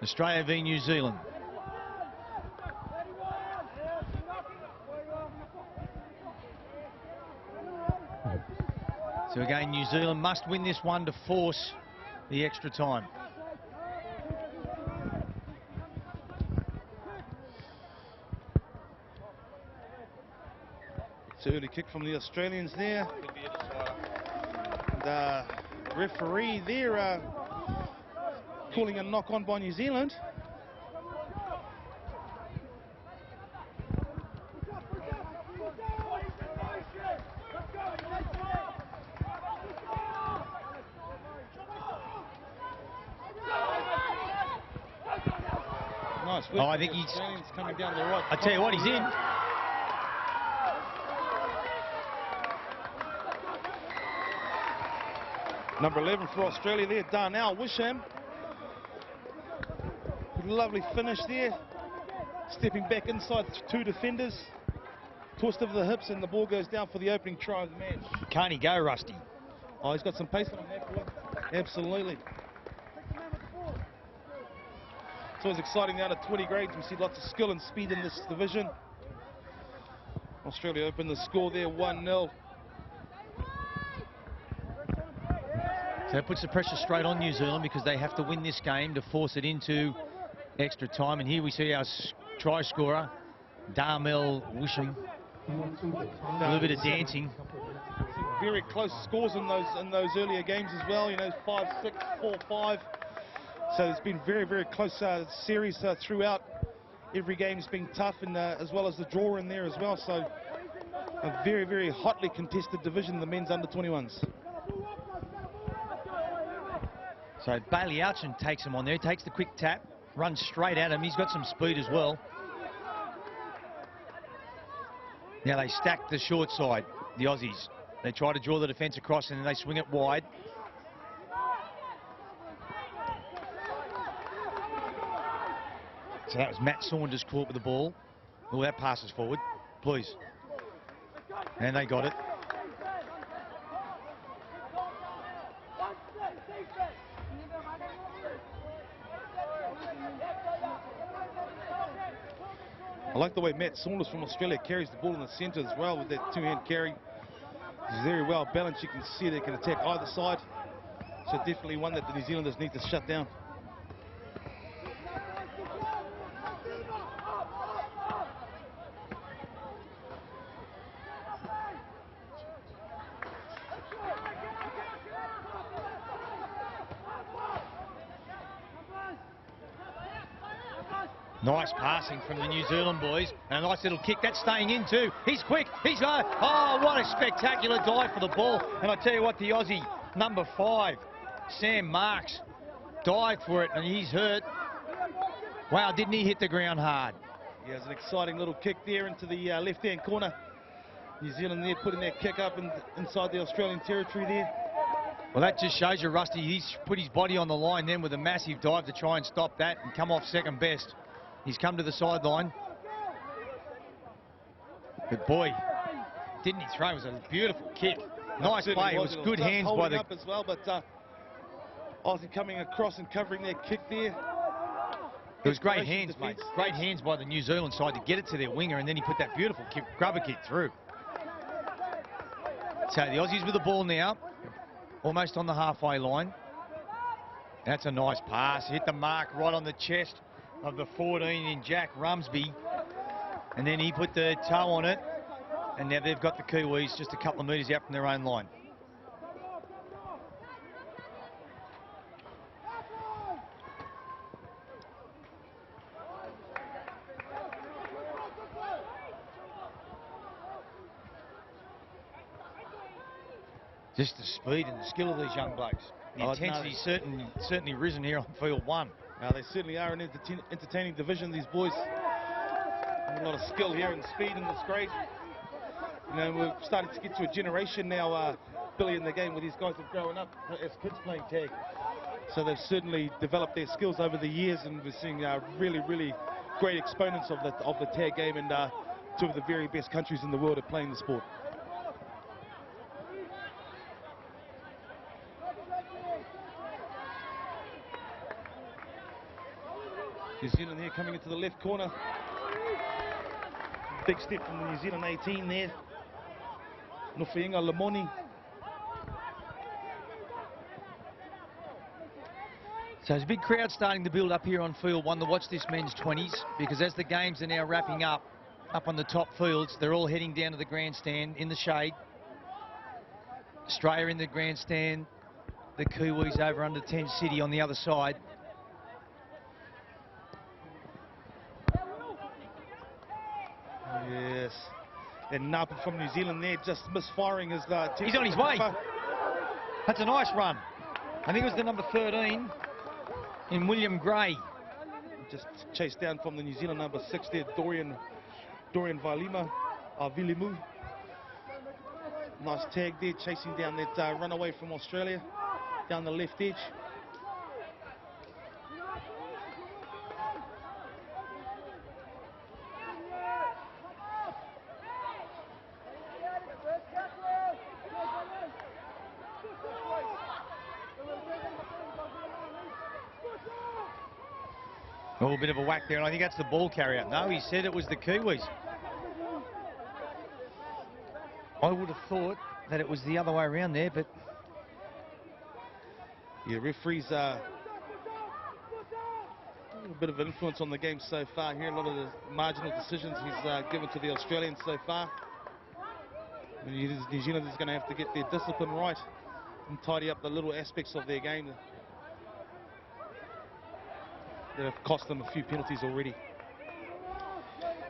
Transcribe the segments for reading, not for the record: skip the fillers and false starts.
Australia v New Zealand. So again, New Zealand must win this one to force the extra time. It's an early kick from the Australians there. The referee there calling a knock on by New Zealand. Nice work. Oh, I think he's coming down to the right. I tell you what, he's in. Number 11 for Australia there, Darnell Wisham. Lovely finish there. Stepping back inside two defenders. Twist of the hips and the ball goes down for the opening try of the match. Can't he go, Rusty? Oh, he's got some pace on him, that boy. Absolutely. It's always exciting out at 20 grades. We see lots of skill and speed in this division. Australia opened the score there, 1-0. So that puts the pressure straight on New Zealand because they have to win this game to force it into extra time. And here we see our try scorer, Darnell Wisham. A little bit of dancing. Very close scores in those earlier games as well. You know, 5-6, 4-5. So it's been very, very close series throughout. Every game's been tough, and as well as the draw in there as well. So a very, very hotly contested division, the men's under 21s. So Bailey Ouchin takes him on there, takes the quick tap, runs straight at him. He's got some speed as well. Now they stack the short side, the Aussies. They try to draw the defence across and then they swing it wide. So that was Matt Saunders caught with the ball. Oh, that passes forward, please. And they got it. I like the way Matt Saunders from Australia carries the ball in the centre as well with that two-hand carry. He's very well balanced. You can see they can attack either side. So definitely one that the New Zealanders need to shut down. Nice passing from the New Zealand boys, and a nice little kick. That's staying in too. He's quick, he's low. Oh, what a spectacular dive for the ball. And I tell you what, the Aussie, number 5, Sam Marks, dived for it, and he's hurt. Wow, didn't he hit the ground hard? Yeah, it was an exciting little kick there into the left-hand corner. New Zealand there putting that kick up inside the Australian territory there. Well, that just shows you, Rusty, he's put his body on the line then with a massive dive to try and stop that and come off second best. He's come to the sideline. But boy, didn't he throw? It was a beautiful kick. Nice play. It was good hands by the... up as well, but Aussie coming across and covering that kick there. It was great hands, mate. Great hands by the New Zealand side to get it to their winger, and then he put that beautiful kick, grubber kick through. So the Aussies with the ball now, almost on the halfway line. That's a nice pass. Hit the mark right on the chest of the 14 in Jack Rumsby, and then he put the toe on it, and now they've got the Kiwis just a couple of metres out from their own line. Just the speed and the skill of these young blokes. The intensity's certainly risen here on field 1. They certainly are an entertaining division, these boys. A lot of skill here and speed in this grade. You know, we're starting to get to a generation now, Billy, in the game where these guys have grown up as kids playing tag. So they've certainly developed their skills over the years, and we're seeing really, really great exponents of the tag game, and 2 of the very best countries in the world are playing the sport. New Zealand here coming into the left corner. Big step from the New Zealand 18 there. Nofeinga Lemoni. So there's a big crowd starting to build up here on field one to watch this men's 20s, because as the games are now wrapping up on the top fields, they're all heading down to the grandstand in the shade. Australia in the grandstand, the Kiwis over under 10 City on the other side. Yes. And Napa from New Zealand there just misfiring his... He's on his way. That's a nice run. I think it was the number 13 in William Gray. Just chased down from the New Zealand number 6 there, Dorian Vilimu. Nice tag there, chasing down that runaway from Australia, down the left edge. Oh, a bit of a whack there, and I think that's the ball carrier. No, he said it was the Kiwis. I would have thought that it was the other way around there, but... Yeah, referees a bit of influence on the game so far here. A lot of the marginal decisions he's given to the Australians so far. New Zealand is going to have to get their discipline right and tidy up the little aspects of their game that have cost them a few penalties already.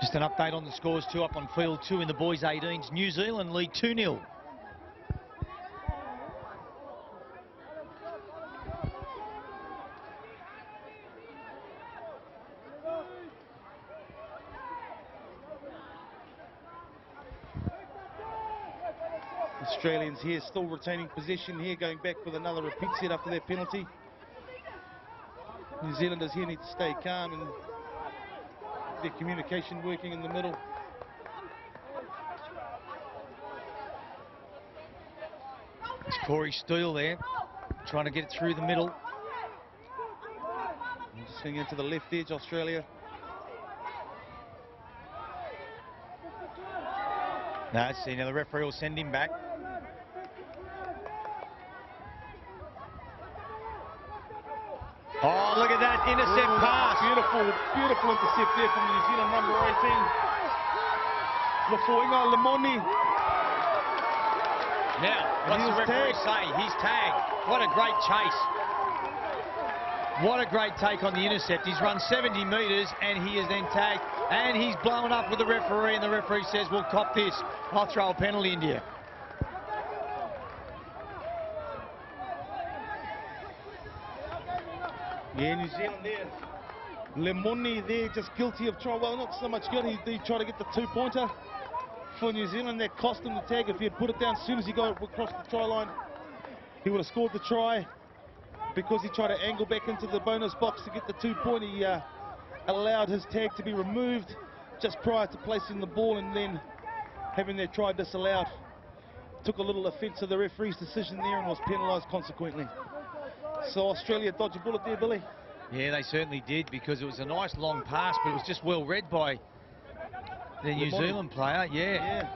Just an update on the scores too, up on field 2 in the boys 18s. New Zealand lead 2-0. Australians here still retaining possession here, going back with another repeat set after their penalty. New Zealanders here need to stay calm and their communication working in the middle. It's Corey Steele there, trying to get it through the middle. And just swinging into the left edge, Australia. No, see, now the referee will send him back. Oh, look at that intercept pass. Beautiful, beautiful intercept there from the New Zealand number 18. Nofeinga Lemoni. Now, what's the referee say? He's tagged. What a great chase. What a great take on the intercept. He's run 70 metres and he is then tagged. And he's blown up with the referee, and the referee says, well, cop this. I'll throw a penalty into you. Yeah, New Zealand there. Lemoni there, just guilty of trying. Well, not so much guilty. He tried to get the two-pointer for New Zealand. That cost him the tag. If he had put it down as soon as he got across the try line, he would have scored the try. Because he tried to angle back into the bonus box to get the 2-point, he allowed his tag to be removed just prior to placing the ball and then having their try disallowed. Took a little offence to the referee's decision there and was penalised consequently. So Australia dodged a bullet there, Billy. Yeah, they certainly did, because it was a nice long pass, but it was just well read by the New Zealand player. Yeah.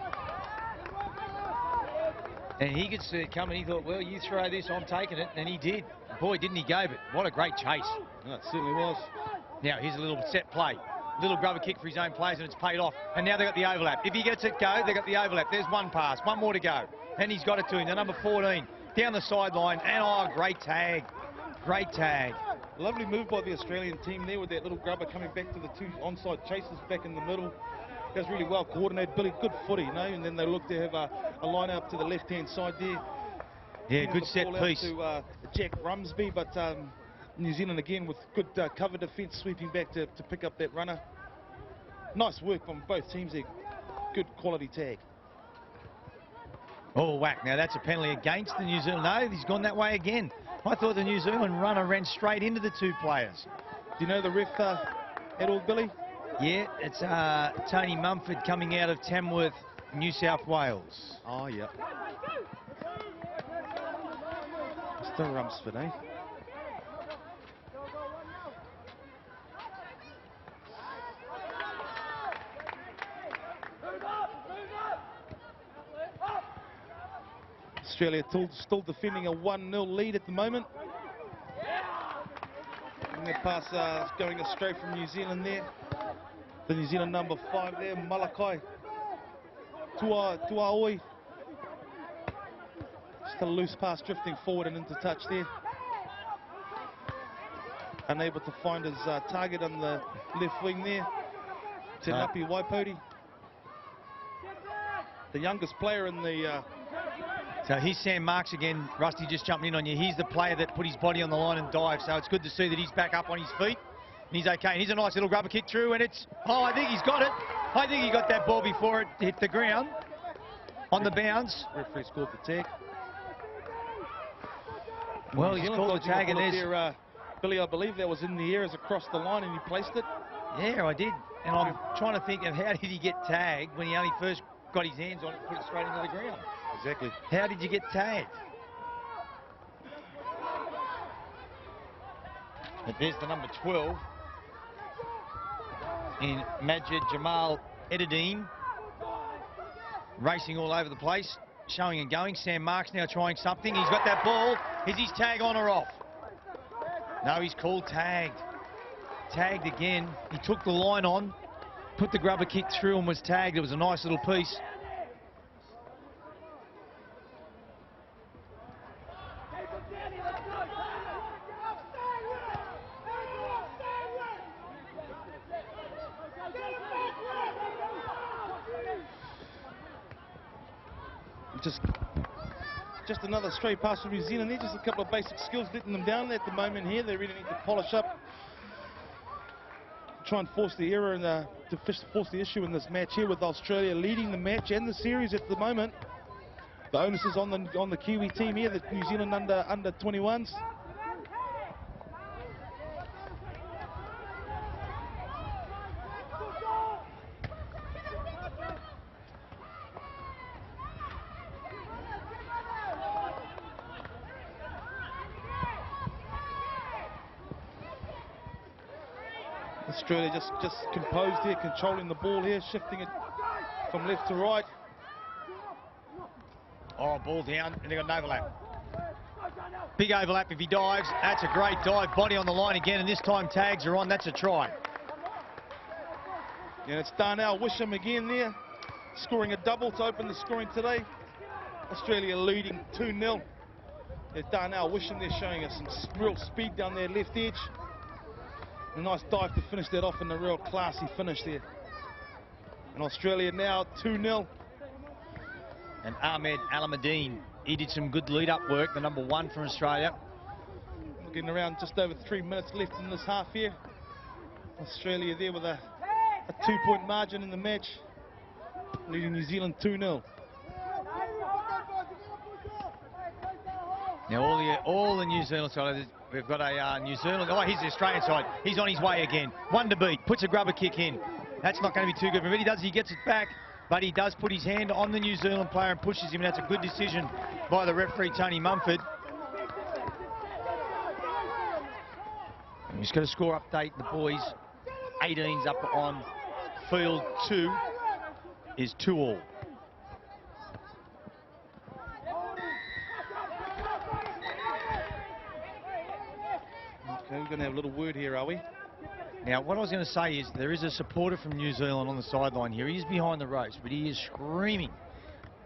And he could see it coming. He thought, well, you throw this, I'm taking it. And he did. Boy, didn't he go, but what a great chase. No, it certainly was. Now, here's a little set play. Little grubber kick for his own players, and it's paid off. And now they've got the overlap. If he gets it go, they've got the overlap. There's one pass, one more to go. And he's got it to him, the number 14, down the sideline. And, oh, great tag. Great tag. Lovely move by the Australian team there with that little grubber coming back to the two onside chasers back in the middle. That was really well coordinated, Billy. Good footy, you know, and then they look to have a line up to the left-hand side there. Yeah, good set piece. To Jack Rumsby, but New Zealand again with good cover defence, sweeping back to pick up that runner. Nice work from both teams there. Good quality tag. Oh, whack. Now, that's a penalty against the New Zealand. No, he's gone that way again. I thought the New Zealand runner ran straight into the two players. Do you know the ref at all, Billy? Yeah, it's Tony Mumford coming out of Tamworth, New South Wales. Oh, yeah. Still Rumsford, eh? Australia still defending a 1-0 lead at the moment. And that pass is going astray from New Zealand there. The New Zealand number 5 there, Malakai Tuaoi. Just a loose pass drifting forward and into touch there. Unable to find his target on the left wing there. Te Ngapi Waipoti, the youngest player in the... So here's Sam Marks again. Rusty just jumping in on you. He's the player that put his body on the line and dived. So it's good to see that he's back up on his feet. And he's okay. And here's a nice little grubber kick through. And it's... Oh, I think he's got it. I think he got that ball before it hit the ground. On the bounce. Referee scored the tag. Well, he's called the tag. And there's... Billy, I believe that was in the air as across the line and you placed it. Yeah, I did. And I'm trying to think of how did he get tagged when he only first got his hands on it and put it straight into the ground. Exactly. How did you get tagged? But there's the number 12 in Majid Jamal Edadine, racing all over the place, showing and going. Sam Marks now trying something. He's got that ball. Is his tag on or off? No, he's called tagged. Tagged again. He took the line on, put the grubber kick through and was tagged. It was a nice little piece. Just another straight pass from New Zealand. They're just a couple of basic skills letting them down at the moment here. They really need to polish up, try and force the error and to force the issue in this match here, with Australia leading the match and the series at the moment. The onus is on the Kiwi team here, the New Zealand under 21s. Australia just composed here, controlling the ball here, shifting it from left to right. Oh, ball down, and they've got an overlap. Big overlap if he dives. That's a great dive, body on the line again, and this time tags are on. That's a try. And it's Darnell Wisham again there, scoring a double to open the scoring today. Australia leading 2-0. There's Darnell Wisham there showing us some real speed down their left edge. A nice dive to finish that off in a real classy finish there. And Australia now 2-0. And Ahmed Alameddine, he did some good lead-up work, the number 1 from Australia. Looking around just over 3 minutes left in this half here. Australia there with a 2-point margin in the match, leading New Zealand 2-0. Now all the New Zealand side, we've got a New Zealand, oh, here's the Australian side. He's on his way again. 1 to beat, puts a grubber kick in. That's not going to be too good for him. He gets it back, but he does put his hand on the New Zealand player and pushes him. That's a good decision by the referee, Tony Mumford. And we've just got a score update, the boys. 18's up on field 2 is 2-all. Okay, we're going to have a little word here, are we? Now, what I was going to say is there is a supporter from New Zealand on the sideline here. He is behind the ropes, but he is screaming,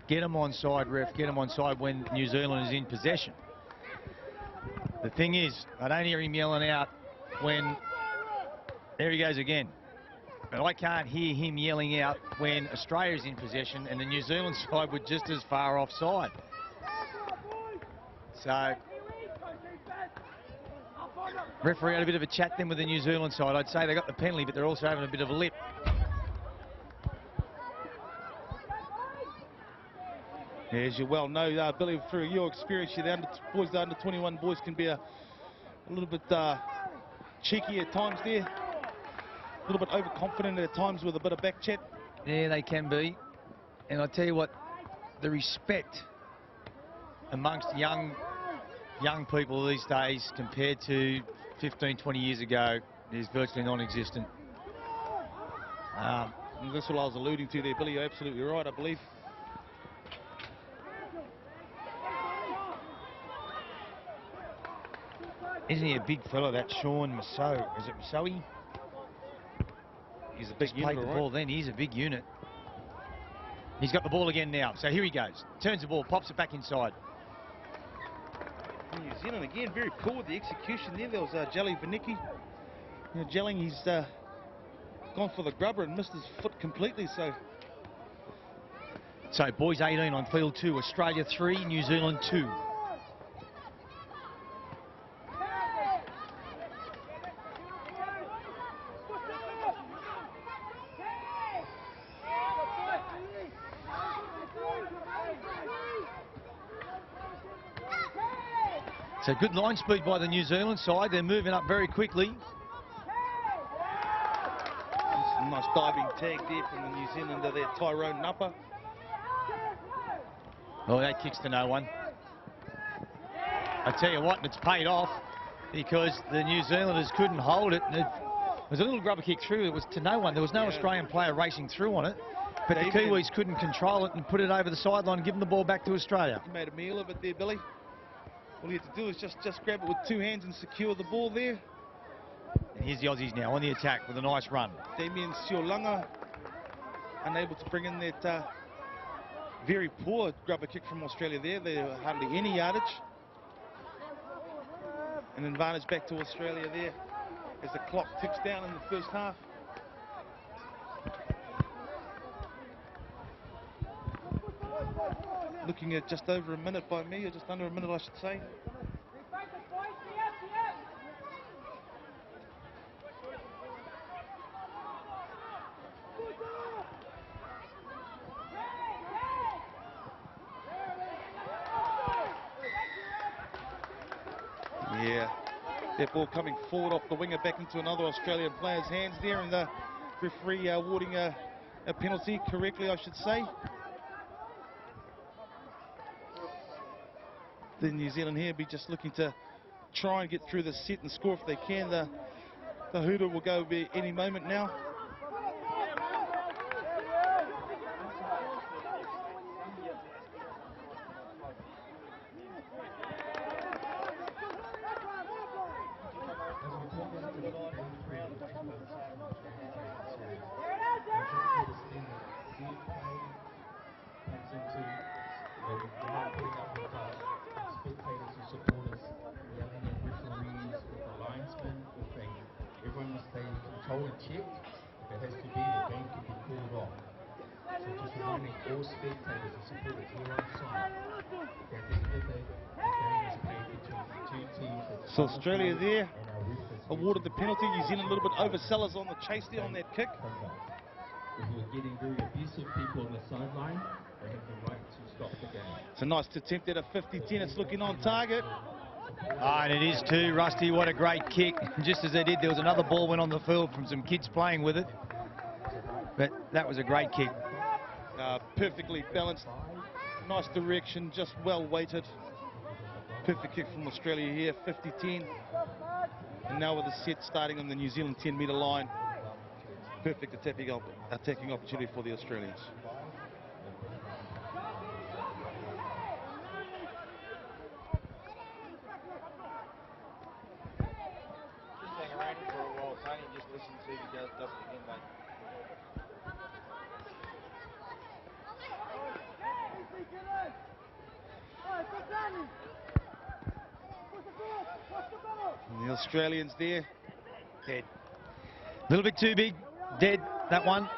get him on side, ref, get him on side when New Zealand is in possession. The thing is, I don't hear him yelling out when... There he goes again. But I can't hear him yelling out when Australia's in possession and the New Zealand side were just as far offside. So... referee had a bit of a chat then with the New Zealand side. I'd say they got the penalty, but they're also having a bit of a lip. Yeah, as you well know, Billy, through your experience, the under 21 boys can be a little bit cheeky at times there. A little bit overconfident at times with a bit of back chat. Yeah, they can be. And I tell you what, the respect amongst young people these days compared to 15, 20 years ago is virtually non-existent. That's what I was alluding to there, Billy. You're absolutely right, I believe. Isn't he a big fella, that Sean Maso? Is it Masoe? He's a big Just played the ball then. He's a big unit. He's got the ball again now. So here he goes. Turns the ball, pops it back inside. New Zealand again, very poor with the execution there. There was Jelly Vanicki. You know, Jelling, he's gone for the grubber and missed his foot completely. So boys 18 on field 2. Australia 3, New Zealand 2. So good line speed by the New Zealand side. They're moving up very quickly. A nice diving tag there from the New Zealander there, Tyrone Nupper. Oh, that kicks to no one. I tell you what, it's paid off because the New Zealanders couldn't hold it. It was a little grubber kick through. It was to no one. There was no Australian player racing through on it. But the Kiwis couldn't control it and put it over the sideline and give them the ball back to Australia. He made a meal of it there, Billy. All you have to do is just grab it with 2 hands and secure the ball there. And here's the Aussies now on the attack with a nice run. Damien Siolanga unable to bring in that very poor grubber kick from Australia there. There were hardly any yardage. An advantage back to Australia there as the clock ticks down in the first half. Looking at just over a minute by me, or just under a minute I should say. Yeah, that ball coming forward off the winger back into another Australian player's hands there, and the referee awarding a penalty correctly, I should say. The New Zealand here be just looking to try and get through the set and score if they can. The hooter will go any moment now. Everyone must stay controlled and checked. If it has to be, the game can be called off. So just reminding all spectators and supporters here on side that at the end of the day, the game is played between the 2 teams. So Australia there awarded the penalty. New Zealand a little bit overzealous on the chase there on that kick. If you're getting very abusive people on the sideline, they have the right to stop the game. It's a nice attempt at a 50-10. It's looking on target. And it is too, Rusty. What a great kick. Just as they did, there was another ball went on the field from some kids playing with it. But that was a great kick. Perfectly balanced. Nice direction, just well weighted. Perfect kick from Australia here, 50-10. And now with the set starting on the New Zealand 10-metre line. Perfect attacking opportunity for the Australians. Just listen to see if he does it again, mate. And the Australians there. Dead. A little bit too big. Dead, that one.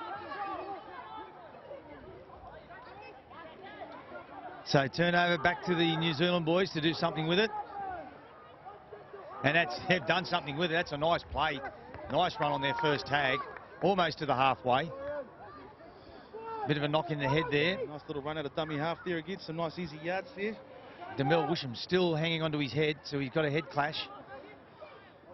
So turnover back to the New Zealand boys to do something with it. And they've done something with it. That's a nice play. Nice run on their first tag. Almost to the halfway. Bit of a knock in the head there. Nice little run out of dummy half there again. Some nice easy yards there. Demel Wisham still hanging onto his head, so he's got a head clash.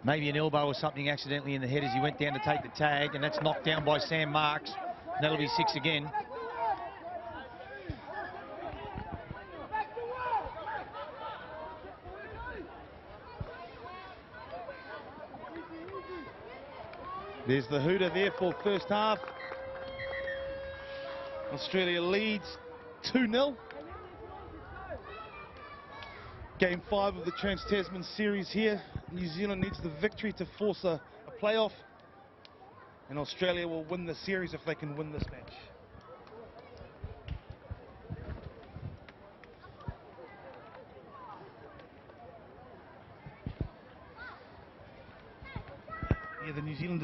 Maybe an elbow or something accidentally in the head as he went down to take the tag, and that's knocked down by Sam Marks. And that'll be 6 again. There's the hooter there for first half. Australia leads 2-0. Game 5 of the Trans-Tasman series here. New Zealand needs the victory to force a playoff, and Australia will win the series if they can win this match. Yeah, the New Zealand